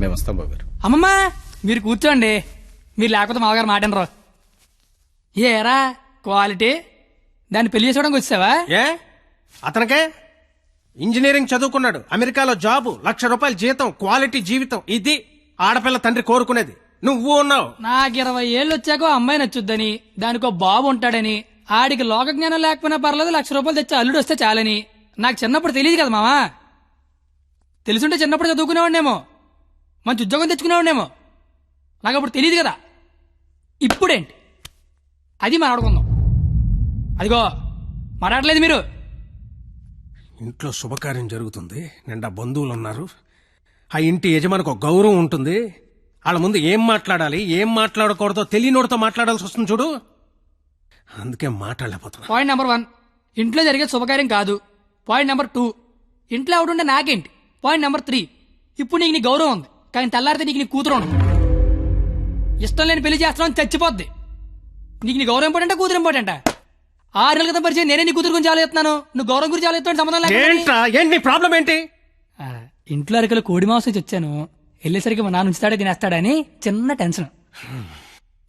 మేము వస్తాం బాబు. అమ్మమ్మ మీరు కూర్చోండి, మీరు లేకపోతే మామగారు మాటనరు. ఏరా క్వాలిటీ, దాన్ని పెళ్లి చేసుకోవడానికి వచ్చావా? ఏ అతనికే ఇంజనీరింగ్ చదువుకున్నాడు, అమెరికాలో జాబు, ₹1,00,000 జీతం, క్వాలిటీ జీవితం. ఇది ఆడపిల్ల తండ్రి కోరుకునేది. నువ్వు ఉన్నావు. నాకు 20 ఏళ్ళు వచ్చాక అమ్మాయి నచ్చుద్దని, దానికో బాబు ఉంటాడని, ఆడికి లోక జ్ఞానం లేకపోయినా పర్లేదు ₹1,00,000 తెచ్చి అల్లుడు వస్తే చాలని. నాకు చిన్నప్పుడు తెలియదు కదా మావా. తెలుసుంటే చిన్నప్పుడు చదువుకునేవాడినేమో, మంచి ఉద్యోగం తెచ్చుకునేవాడినేమో. నాకు అప్పుడు తెలియదు కదా. ఇప్పుడేంటి అది మాట్లాడుకుందాం. అదిగో మాట్లాడలేదు మీరు. ఇంట్లో శుభకార్యం జరుగుతుంది, నిండా బంధువులు ఉన్నారు. ఆ ఇంటి యజమానికి ఒక గౌరవం ఉంటుంది. వాళ్ళ ముందు ఏం మాట్లాడాలి ఏం మాట్లాడకూడదో తెలియనోడితో మాట్లాడాల్సి వస్తుంది చూడు. అందుకే మాట్లాడలేకపోతున్నా. పాయింట్ నెంబర్ 1, ఇంట్లో జరిగే శుభకార్యం కాదు. పాయింట్ నెంబర్ 2, ఇంట్లో ఎవడుంటే నాకేంటి. పాయింట్ నెంబర్ 3, ఇప్పుడు నీకు నీ గౌరవం ఉంది, కానీ తెల్లారితే నీకు నీ కూతురు ఉండదు. ఇష్టం లేని పెళ్లి చేస్తున్నావు చచ్చిపోద్ది. నీకు నీ గౌరవం ఇంపార్టెంటా కూతురు ఇంపార్టెంటా? 6 నెలల క్రితం పరిచయం నేనే నీ కూతురు గురించి ఆలోచిస్తున్నాను, నువ్వు గౌరవం గురించి ఆలోచిస్తాను. సంబంధం ఏంటి ప్రాబ్లం ఏంటి? ఇంట్లో అరకలు కోడి మాంసం తెచ్చాను, వెళ్ళేసరికి మా నాన్న ఉంచుతాడే తినేస్తాడని చిన్న టెన్షన్.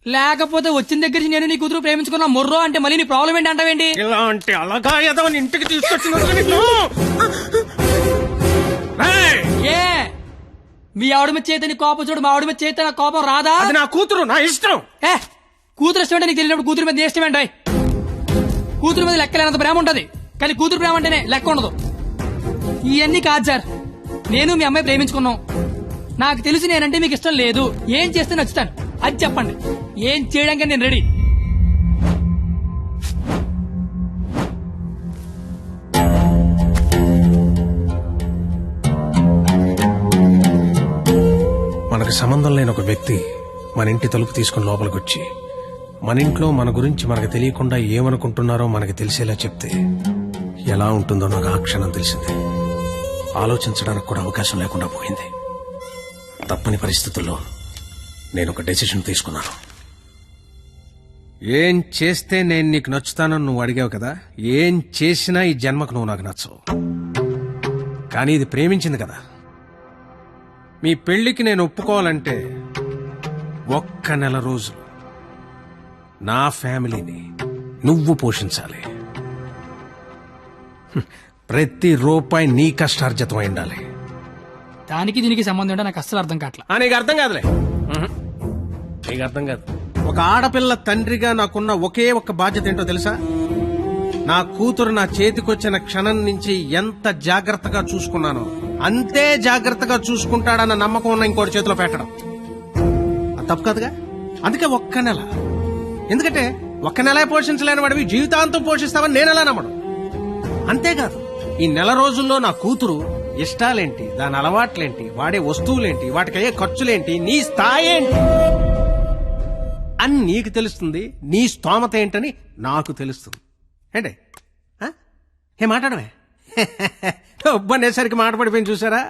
లేకపోతే వచ్చిన దగ్గర నుంచి నేను నీ కూతురు ప్రేమించుకున్నా మొర్రో అంటే మళ్ళీ నీ ప్రాబ్లం ఏంటి అంటావేంటి? ఇలాంటి అలాగా ఏదో ఇంటికి తీసుకొచ్చిన ఏ మీ ఆవిడ మీద చేత నీ కోపం చూడు, మా ఆవిడ మీద చేత నా కోపం రాదా? అది నా కూతురు, నా ఇష్టం. కూతురు ఇష్టం అంటే నీకు తెలియనప్పుడు కూతురు మీద ఇష్టం ఏంటి? కూతురు మీద లెక్కలేనంత ప్రేమ ఉంటది, కానీ కూతురు ప్రేమ అంటేనే లెక్క ఉండదు. ఇవన్నీ కాదు సార్, నేను మీ అమ్మాయి ప్రేమించుకున్నాం. నాకు తెలిసి నేనంటే మీకు ఇష్టం లేదు. ఏం చేస్తే నచ్చుతాను అది చెప్పండి, ఏం చేయడానికి నేను రెడీ. మనకు సంబంధం లేని ఒక వ్యక్తి మన ఇంటి తలుపు తీసుకుని లోపలికి వచ్చి మన ఇంట్లో మన గురించి మనకు తెలియకుండా ఏమనుకుంటున్నారో మనకి తెలిసేలా చెప్తే ఎలా ఉంటుందో నాకు ఆ క్షణం తెలిసింది. ఆలోచించడానికి కూడా అవకాశం లేకుండా పోయింది. తప్పని పరిస్థితుల్లో నేను ఒక డెసిషన్ తీసుకున్నాను. ఏం చేస్తే నేను నీకు నచ్చుతానని నువ్వు అడిగావు కదా, ఏం చేసినా ఈ జన్మకు నువ్వు నాకు నచ్చవు. కానీ ఇది ప్రేమించింది కదా. మీ పెళ్లికి నేను ఒప్పుకోవాలంటే 1 నెల రోజులు నా ఫ్యామిలీని నువ్వు పోషించాలి. ప్రతి రూపాయి నీ కష్టార్జితం అయి ఉండాలి. దానికి దీనికి సంబంధం ఏంటో నాకు అస్సలు అర్థం కావట్లా. నీకు అర్థం కాదులే, నీకు అర్థం కాదు. ఒక ఆడపిల్ల తండ్రిగా నాకున్న ఒకే ఒక్క బాధ్యత ఏంటో తెలుసా? నా కూతురు నా చేతికొచ్చిన క్షణం నుంచి ఎంత జాగ్రత్తగా చూసుకున్నానో అంతే జాగ్రత్తగా చూసుకుంటాడన్న నమ్మకం ఉన్న ఇంకోటి చేతిలో పెట్టడం అది తప్పు కాదుగా. అందుకే 1 నెల. ఎందుకంటే 1 నెల పోషించలేని వాడివి జీవితాంతం పోషిస్తావని నేను ఎలా నమ్మడం. అంతేకాదు, ఈ నెల రోజుల్లో నా కూతురు ఇష్టాలేంటి, దాని అలవాట్లేంటి, వాడే వస్తువులేంటి, వాటికయ్యే ఖర్చులేంటి, నీ స్థాయి ఏంటి అని నీకు తెలుస్తుంది. నీ స్తోమత ఏంటని నాకు తెలుస్తుంది. ఏంటి ఏ మాట్లాడమే ఒబ్బనేసరికి మాట పడిపోయింది చూసారా?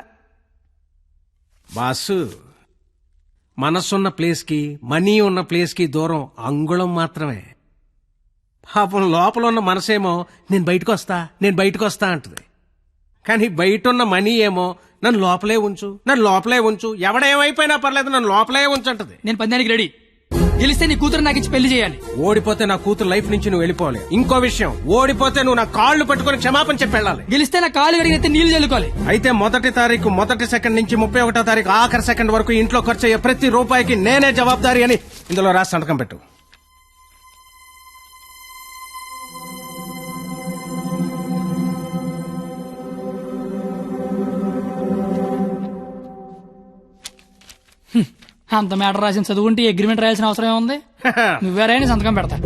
బాసు, మనసున్న ప్లేస్కి మనీ ఉన్న ప్లేస్కి దూరం అంగుళం మాత్రమే. పాపం లోపల ఉన్న మనసేమో నేను బయటకు వస్తా అంటది. కానీ బయట ఉన్న మనీ ఏమో నన్ను లోపలే ఉంచు, ఎవడేమైపోయినా పర్లేదు నన్ను లోపలే ఉంచంటది. నేను పందానికి రెడీ. గెలిస్తే నీ కూతురు నాకు ఇచ్చి పెళ్లి చేయాలి. ఓడిపోతే నా కూతురు లైఫ్ నుంచి నువ్వు వెళ్ళిపోవాలి. ఇంకో విషయం, ఓడిపోతే నువ్వు నా కాళ్ళు పట్టుకుని క్షమాపణ చెప్పి వెళ్ళాలి. గెలిస్తే నా కాళ్ళు కడిగితే నీళ్లు చల్లుకోవాలి. అయితే 1వ తారీఖు 1వ సెకండ్ నుంచి 31వ తారీఖు ఆఖరి సెకండ్ వరకు ఇంట్లో ఖర్చు అయ్యే ప్రతి రూపాయికి నేనే జవాబుదారి అని ఇందులో రాసి సంతకం పెట్టు. అంత మ్యాటర్ రాసిన చదువుకుంటే అగ్రిమెంట్ రాయాల్సిన అవసరం ఏముంది? నువ్వేరైనా సంతకం పెడతా.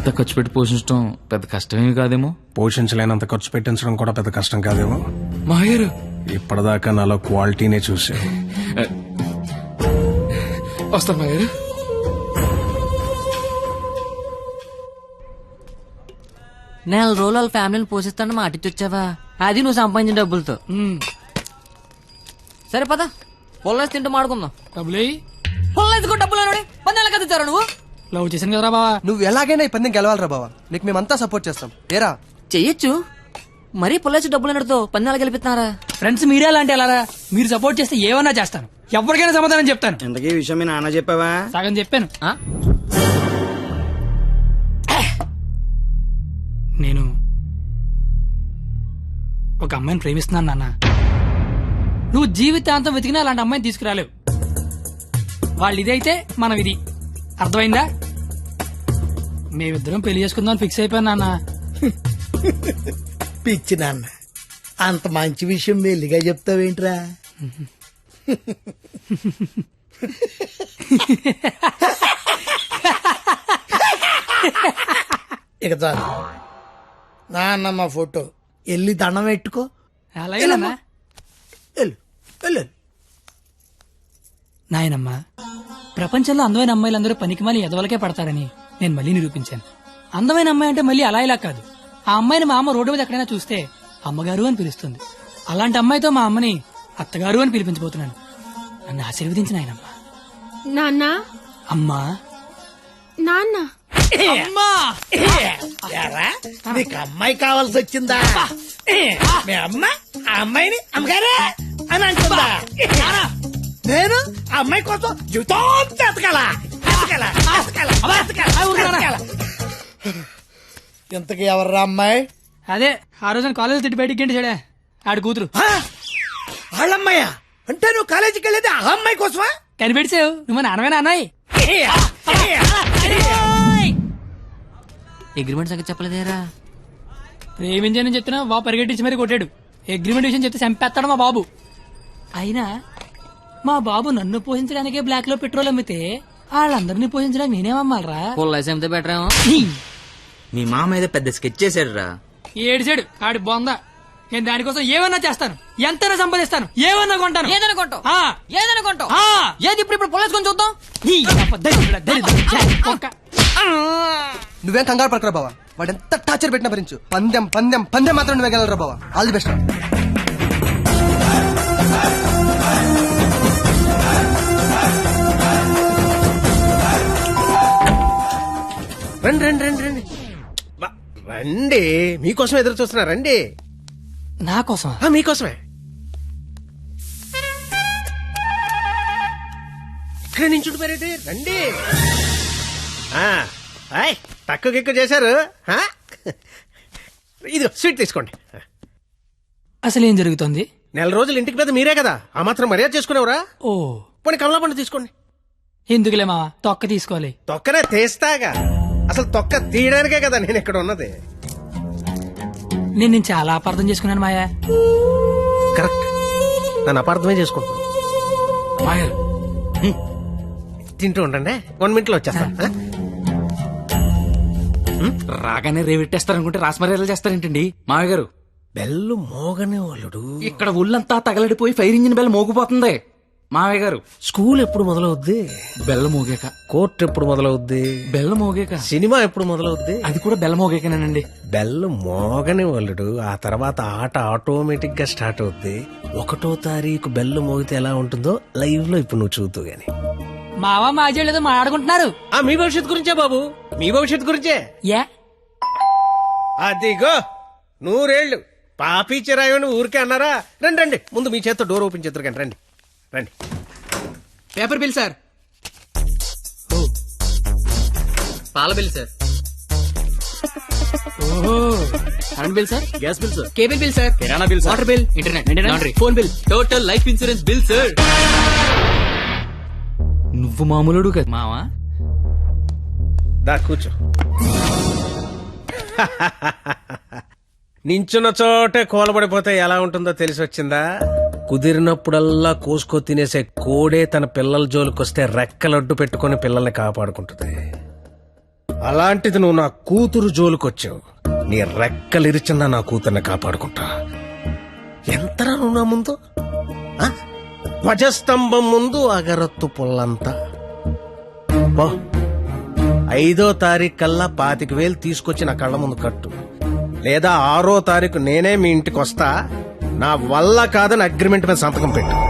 అంతా ఖర్చు పెట్టి పోషించడం పెద్ద కష్టమేమి కాదేమో. పోషించలేనంత ఖర్చు పెట్టించడం కూడా పెద్ద కష్టం కాదేమో. మాయగారు ఇప్పటిదాకా నాలో క్వాలిటీనే చూసావు. వస్తాను మాయగారు. నెల రోజులు వాళ్ళ ఫ్యామిలీని పోషిస్తాను మాట ఇచ్చొచ్చావా? అది నువ్వు సంపాదించిన డబ్బులతో. సరే పద, పొల్లేసి తింటూ మాడుకుందాం. డబ్బులు పొల్లేసుకో డబ్బులు అనోడి 10 నెలలు కదుతారా నువ్వు? లవ్ చేశాను కదరా బావా. నువ్వు ఎలాగైనా ఈ పందెం గెలవాలరా బావా. నీకు మేమంతా సపోర్ట్ చేస్తాం. ఏరా చెయ్యొచ్చు, మరీ పొల్లేసి డబ్బులు అనడితో 10 నెలలు గెలిపిస్తున్నారా? ఫ్రెండ్స్ మీరే అలాంటి అలారా. మీరు సపోర్ట్ చేస్తే ఏమన్నా చేస్తాను, ఎవరికైనా సమాధానం చెప్తాను. ఇంతకీ ఈ విషయం మీ నాన్న చెప్పావా? సగం చెప్పాను. ఆ? నేను ఒక అమ్మాయిని ప్రేమిస్తున్నాను నాన్న. నువ్వు జీవితాంతం వెతికినా అలాంటి అమ్మాయిని తీసుకురాలేవు. వాళ్ళు ఇదైతే మనం ఇది. అర్థమైందా? మేమిద్దరం పెళ్లి చేసుకుందాం ఫిక్స్ అయిపోయాను నాన్న. పిచ్చి నాన్న, అంత మంచి విషయం మెల్లిగా చెప్తావేంట్రా? ఇక చాలు నాన్న, మా ఫోటో వెళ్ళి దండం పెట్టుకో. అలాగే నాన్న. వెళ్ళు వెళ్ళు. నాయనమ్మా, ప్రపంచంలో అందమైన అమ్మాయిలందరూ పనికిమాలి ఎదవలకే పడతారని నేను మళ్ళీ నిరూపించాను. అందమైన అమ్మాయి అంటే మళ్ళీ అలా ఇలా కాదు. ఆ అమ్మాయిని మా అమ్మ రోడ్డు మీద ఎక్కడైనా చూస్తే అమ్మగారు అని పిలుస్తుంది. అలాంటి అమ్మాయితో మా అమ్మని అత్తగారు అని పిలిపించబోతున్నాను. నన్ను ఆశీర్వదించిన ఆయనమ్మా. నాన్న, అమ్మా, నాన్న, అమ్మా. ఎరా, నీకు అమ్మాయి కావాల్సి వచ్చిందా? మీ అమ్మ ఆ అమ్మాయిని అమ్మగారే అని అంటుందా? నేను ఆ అమ్మాయి కోసం జీవితం ఎతకాల. ఇంతకీ ఎవర్రా అమ్మాయి? అదే ఆ రోజున కాలేజ్ తిట్టి బయటికి గంట చెడే ఆడి కూతురు. వాళ్ళమ్మాయా? అంటే నువ్వు కాలేజీకి వెళ్ళేది ఆ అమ్మాయి కోసమా? కనిపెడిసావు నువ్వు నాన్నమైన అన్నాయి. అగ్రిమెంట్ సంగతి చెప్పలేదేరా? ప్రేమించని చెప్తున్నా బాబు పరిగెట్టించి మరీ కొట్టాడు. అగ్రిమెంట్ విషయం చెప్తే చంపేస్తాడు మా బాబు. అయినా మా బాబు నన్ను పోషించడానికే బ్లాక్ లో పెట్రోల్ అమ్మితే వాళ్ళందరినీ పోషించడం నేనేమమ్మాలరా? పొల్లేసి అమ్మితే బెటర్ ఏమో. మీ మామ ఏదో పెద్ద స్కెచ్ చేశాడు రా. ఏడిసాడు ఆడి బొంద. నేను దానికోసం ఏమన్నా చేస్తాను, ఎంతైనా సంపాదిస్తాను, ఏమన్నా కొంటాను. ఏదైనా కొంటావు? ఆ. ఏదైనా కొంటావు? ఆ. ఏది ఇప్పుడు పొల్లేసుకొని చూద్దాం. నువ్వేం కంగారు పడకరా బావా. వాడు ఎంత టార్చర్ పెట్టినా భరించు. పందెం పందెం పందెం మాత్రం నువ్వే గెలవరా బావా. All the best. రండి రండి రండి రండి రండి. మీకోసం ఎదురు చూస్తున్నా. రండి. నా కోసం మీకోసమే. ఇక్కడ నుంచి మరేంటి? రండి. తక్కువ ఎక్కువ చేశారు. ఇది స్వీట్ తీసుకోండి. అసలు ఏం జరుగుతుంది? నెల రోజులు ఇంటికి పెద్ద మీరే కదా, ఆ మాత్రం మర్యాద చేసుకునేవరా? ఓ పోనీ కమలా పండు తీసుకోండి. ఎందుకులే మావా, తొక్క తీసుకోవాలి. తొక్కనే తీస్తాగా. అసలు తొక్క తీయడానికే కదా నేను ఇక్కడ ఉన్నది. నేను చాలా అపార్థం చేసుకున్నాను మాయా. కరెక్ట్, నన్ను అపార్థమే చేసుకుంటున్నాను. మాయగారు తింటూ ఉండండి, 1 minute లో వచ్చేస్తా. రాగానే రేవెట్టేస్తారనుకుంటే రాస్మర్యాలు చేస్తారేంటండి మామయ్య గారు? బెల్లు మోగనే వాళ్ళుడు. ఇక్కడ ఒళ్ళంతా తగలడిపోయి ఫైర్ ఇంజిన్ బెల్ మోగిపోతుంది. మామయ్య గారు, స్కూల్ ఎప్పుడు మొదలవుద్ది? బెల్ల మోగాక. కోర్టు ఎప్పుడు మొదలవుద్ది? బెల్ల మోగాక. సినిమా ఎప్పుడు మొదలవుద్ది? అది కూడా బెల్ల మోగాకనేనండి. బెల్లు మోగని వాళ్ళుడు. ఆ తర్వాత ఆట ఆటోమేటిక్ గా స్టార్ట్ అవుద్ది. 1వ తారీఖు బెల్లు మోగితే ఎలా ఉంటుందో లైవ్ లో ఇప్పుడు నువ్వు చూద్దు గాని. మావా మాజీ ఏదో మాట్లాడుకుంటున్నారు. మీ భవిష్యత్తు గురించే బాబు, మీ భవిష్యత్తు గురించే. యా అదిగో 100 ఏళ్ళు పాపి చిరాయని ఊరికే అన్నారా? రండి రండి, ముందు మీ చేత్తో డోర్ ఓపెన్ చేద్దరు కానీ. రండి రండి. Paper bill sir. పాల బిల్ సార్. ఓహో. Current bill sir. Gas bill sir. Cable bill sir. కిరాణా bill sir. Water bill, internet, laundry, phone bill, total life insurance bill sir. నువ్వు మామూలుడు కదా మావా. దా కూర్చో. నించున్న చోటే కూలబడిపోతే ఎలా ఉంటుందో తెలిసి వచ్చిందా? కుదిరినప్పుడల్లా కోసుకో తినేసే కోడే తన పిల్లల జోలికొస్తే రెక్కలడ్డు పెట్టుకుని పిల్లల్ని కాపాడుకుంటుంది. అలాంటిది నువ్వు నా కూతురు జోలుకొచ్చావు. నీ రెక్కలిరిచినా నా కూతుర్ని కాపాడుకుంటా. ఎంతరా నువ్వు నా ముందు? ఆ? ధ్వజస్తంభం ముందు అగరత్తు పుల్లంతా. పో. 5వ తారీఖు కల్లా 25,000 తీసుకొచ్చి నా కళ్ళ ముందు కట్టు. లేదా 6వ తారీఖు నేనే మీ ఇంటికి వస్తా. నా వల్ల కాదని అగ్రిమెంట్ మీద సంతకం పెట్టు.